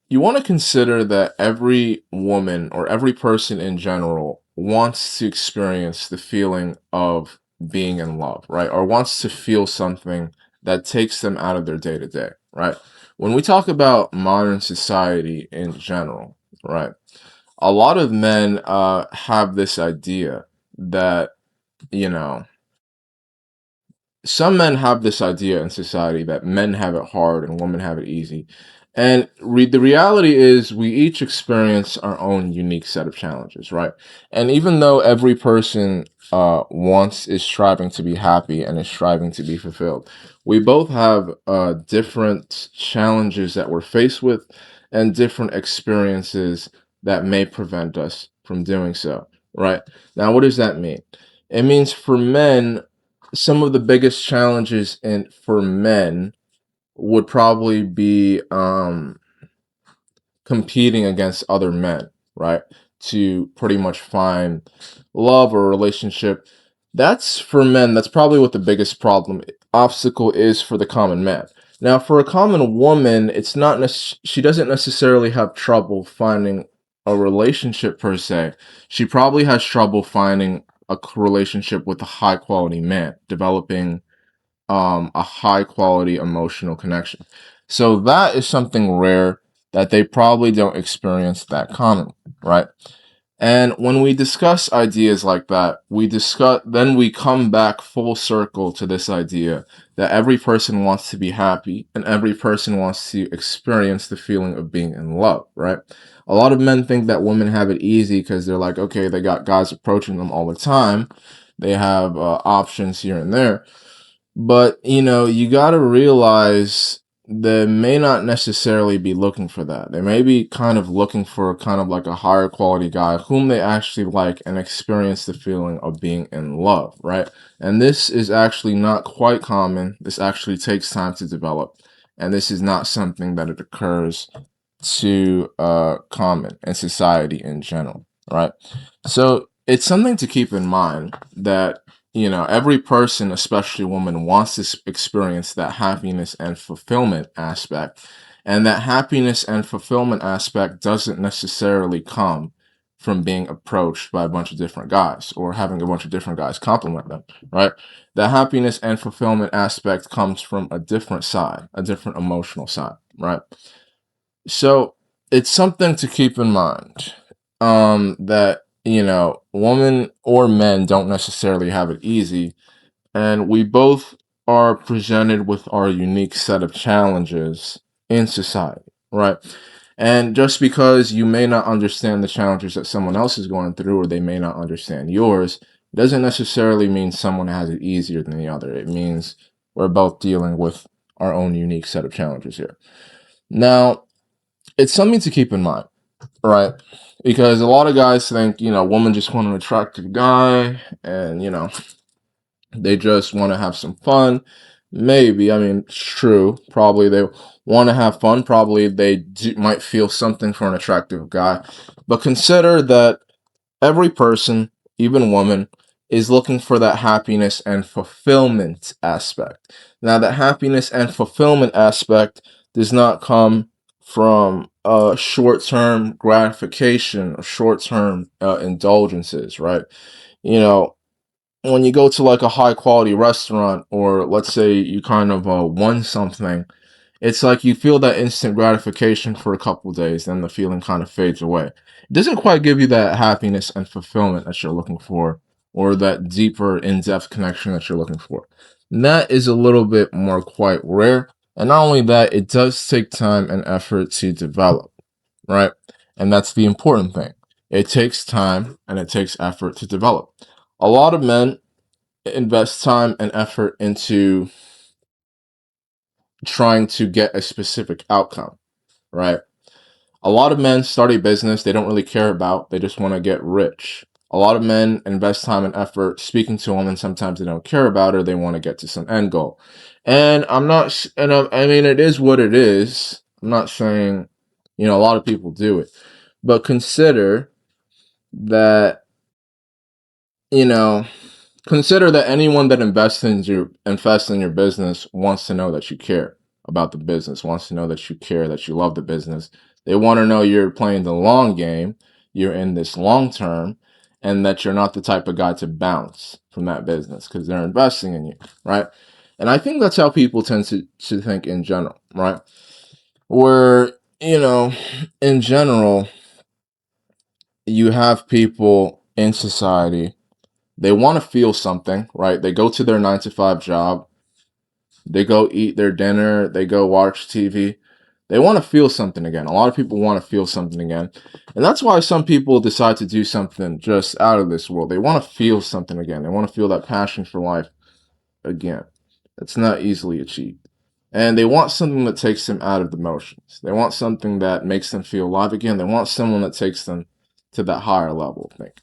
You want to consider that every woman or every person in general wants to experience the feeling of being in love, right? Or wants to feel something that takes them out of their day to day, right? When we talk about modern society in general, right? A lot of men have this idea that, you know, some men have this idea in society that men have it hard and women have it easy. And the reality is, we each experience our own unique set of challenges, right? And even though every person is striving to be happy and is striving to be fulfilled, we both have different challenges that we're faced with and different experiences that may prevent us from doing so, right? Now, what does that mean? It means for men, some of the biggest challenges in for men would probably be competing against other men, right? To pretty much find love or relationship. That's for men, that's probably what the biggest obstacle is for the common man. Now, for a common woman, she doesn't necessarily have trouble finding a relationship per se. She probably has trouble finding a relationship with a high quality man, developing a high quality emotional connection. So that is something rare that they probably don't experience that commonly, right? And when we discuss ideas like that, then we come back full circle to this idea that every person wants to be happy and every person wants to experience the feeling of being in love, right? A lot of men think that women have it easy because they're like, okay, they got guys approaching them all the time. They have options here and there. But, you got to realize they may not necessarily be looking for that. They may be kind of looking for kind of like a higher quality guy whom they actually like and experience the feeling of being in love, right? And this is actually not quite common. This actually takes time to develop. And this is not something that it occurs to common in society in general, right? So it's something to keep in mind that every person, especially woman, wants to experience that happiness and fulfillment aspect, and that happiness and fulfillment aspect doesn't necessarily come from being approached by a bunch of different guys or having a bunch of different guys compliment them, right? The happiness and fulfillment aspect comes from a different side, a different emotional side, right? So it's something to keep in mind that, women or men don't necessarily have it easy, and we both are presented with our unique set of challenges in society, right? And just because you may not understand the challenges that someone else is going through, or they may not understand yours, doesn't necessarily mean someone has it easier than the other. It means we're both dealing with our own unique set of challenges here. Now, it's something to keep in mind, right? Because a lot of guys think, women just want an attractive guy and, they just want to have some fun. Maybe, I mean, it's true. Probably they want to have fun. Probably might feel something for an attractive guy. But consider that every person, even woman, is looking for that happiness and fulfillment aspect. Now, that happiness and fulfillment aspect does not come from short term gratification or short term indulgences, right? You know, when you go to like a high quality restaurant, or let's say you kind of won something, it's like you feel that instant gratification for a couple days, then the feeling kind of fades away. It doesn't quite give you that happiness and fulfillment that you're looking for, or that deeper, in depth connection that you're looking for. And that is a little bit more quite rare. And not only that, it does take time and effort to develop, right? And that's the important thing. It takes time and it takes effort to develop. A lot of men invest time and effort into trying to get a specific outcome, right? A lot of men start a business they don't really care about, they just want to get rich. A lot of men invest time and effort speaking to women sometimes they don't care about, or they want to get to some end goal. And I'm not, I mean, it is what it is. I'm not saying, a lot of people do it, but that, you know, consider that anyone that invests in your business wants to know that you care about the business, wants to know that you care, that you love the business, They want to know you're playing the long game, you're in this long term, and that you're not the type of guy to bounce from that business because they're investing in you, right? And I think that's how people tend to think in general, right? Where, in general, you have people in society, they want to feel something, right? They go to their 9 to 5 job, they go eat their dinner, they go watch TV. They want to feel something again. A lot of people want to feel something again. And that's why some people decide to do something just out of this world. They want to feel something again. They want to feel that passion for life again. It's not easily achieved. And they want something that takes them out of the motions. They want something that makes them feel alive again. They want someone that takes them to that higher level of thinking.